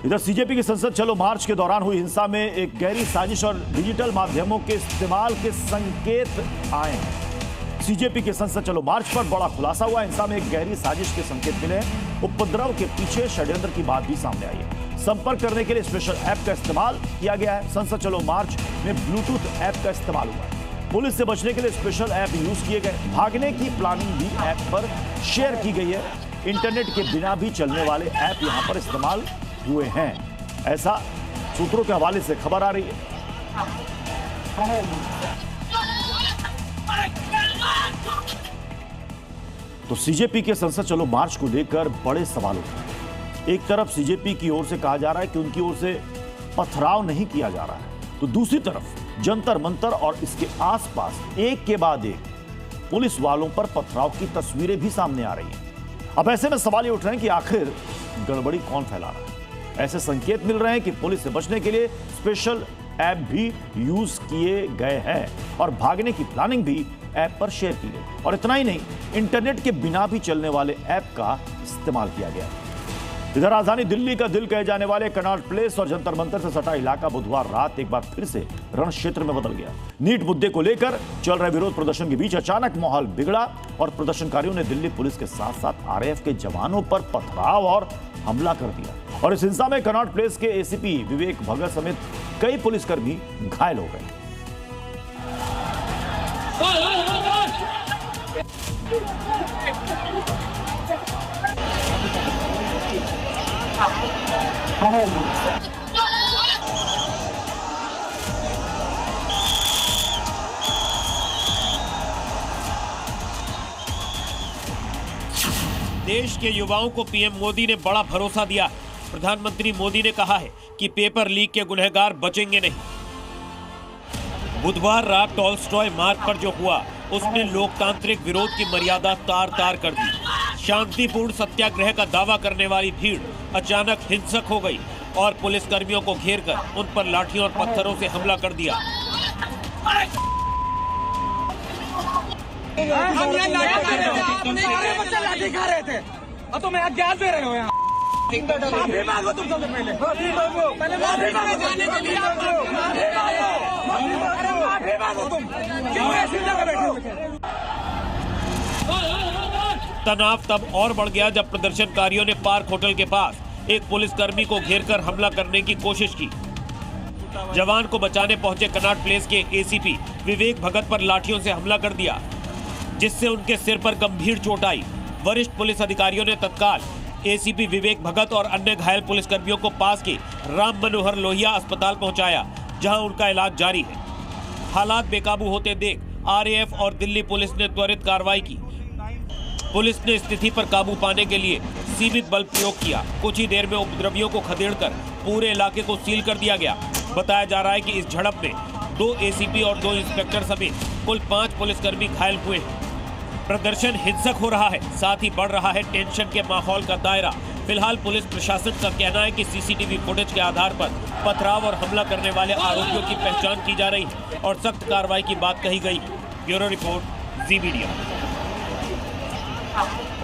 इधर सीजेपी की संसद चलो मार्च के दौरान हुई हिंसा में एक गहरी साजिश और डिजिटल माध्यमों के इस्तेमाल के संकेत आए हैं। सीजेपी के संसद चलो मार्च पर बड़ा खुलासा हुआ। हिंसा में एक गहरी साजिश के संकेत मिले। उपद्रव के पीछे षड्यंत्र की बात भी सामने आई है। संपर्क करने के लिए स्पेशल ऐप का इस्तेमाल किया गया है। संसद चलो मार्च में ब्लूटूथ ऐप का इस्तेमाल हुआ है। पुलिस से बचने के लिए स्पेशल ऐप यूज किए गए। भागने की प्लानिंग भी ऐप पर शेयर की गई है। इंटरनेट के बिना भी चलने वाले ऐप यहां पर इस्तेमाल हुए हैं, ऐसा सूत्रों के हवाले से खबर आ रही है। तो सीजेपी के संसद चलो मार्च को लेकर बड़े सवाल उठ रहे हैं। एक तरफ सीजेपी की ओर से कहा जा रहा है कि उनकी ओर से पथराव नहीं किया जा रहा है, तो दूसरी तरफ जंतर मंतर और इसके आसपास एक के बाद एक पुलिस वालों पर पथराव की तस्वीरें भी सामने आ रही हैं। अब ऐसे में सवाल ये उठ रहे हैं कि आखिर गड़बड़ी कौन फैला रहा है। ऐसे संकेत मिल रहे हैं कि पुलिस से बचने के लिए स्पेशल ऐप भी यूज किए गए हैं और भागने की प्लानिंग भी ऐप पर शेयर की गई। और इतना ही नहीं, इंटरनेट के बिना भी चलने वाले ऐप का इस्तेमाल किया गया। इधर राजधानी दिल्ली का दिल कहे जाने वाले कनॉट प्लेस और जंतर मंतर से सटा इलाका बुधवार रात एक बार फिर से रण क्षेत्र में बदल गया। नीट मुद्दे को लेकर चल रहे विरोध प्रदर्शन के बीच अचानक माहौल बिगड़ा और प्रदर्शनकारियों ने दिल्ली पुलिस के साथ साथ आरएएफ के जवानों पर पथराव और हमला कर दिया। और इस हिंसा में कनॉट प्लेस के एसीपी विवेक भगत समेत कई पुलिसकर्मी घायल हो गए। देश के युवाओं को पीएम मोदी ने बड़ा भरोसा दिया। प्रधानमंत्री मोदी ने कहा है कि पेपर लीक के गुनहगार बचेंगे नहीं। बुधवार रात टॉलस्टॉय मार्ग पर जो हुआ उसने लोकतांत्रिक विरोध की मर्यादा तार तार कर दी। शांतिपूर्ण सत्याग्रह का दावा करने वाली भीड़ अचानक हिंसक हो गई और पुलिसकर्मियों को घेरकर उन पर लाठियों और पत्थरों से हमला कर दिया। हम यहाँ लाठी खा रहे थे और तुम यहाँ गैस दे रहे हो। यहाँ माफी मांगो तुम सबसे पहले माफी मांगो तुम क्यों ऐसी जगह बैठे हो। तनाव तब और बढ़ गया जब प्रदर्शनकारियों ने पार्क होटल के पास एक पुलिसकर्मी को घेरकर हमला करने की कोशिश की। जवान को बचाने पहुंचे कनॉट प्लेस के एसीपी विवेक भगत पर लाठियों से हमला कर दिया, जिससे उनके सिर पर गंभीर चोट आई। वरिष्ठ पुलिस अधिकारियों ने तत्काल एसीपी विवेक भगत और अन्य घायल पुलिसकर्मियों को पास के राम मनोहर लोहिया अस्पताल पहुंचाया, जहां उनका इलाज जारी है। हालात बेकाबू होते देख आरएएफ और दिल्ली पुलिस ने त्वरित कार्रवाई की। पुलिस ने स्थिति पर काबू पाने के लिए सीमित बल प्रयोग किया। कुछ ही देर में उपद्रवियों को खदेड़कर पूरे इलाके को सील कर दिया गया। बताया जा रहा है कि इस झड़प में 2 एसीपी और 2 इंस्पेक्टर समेत कुल 5 पुलिसकर्मी घायल हुए हैं। प्रदर्शन हिंसक हो रहा है, साथ ही बढ़ रहा है टेंशन के माहौल का दायरा। फिलहाल पुलिस प्रशासन का कहना है कि सीसीटीवी फुटेज के आधार पर पथराव और हमला करने वाले आरोपियों की पहचान की जा रही है और सख्त कार्रवाई की बात कही गई। ब्यूरो रिपोर्ट, जी मीडिया।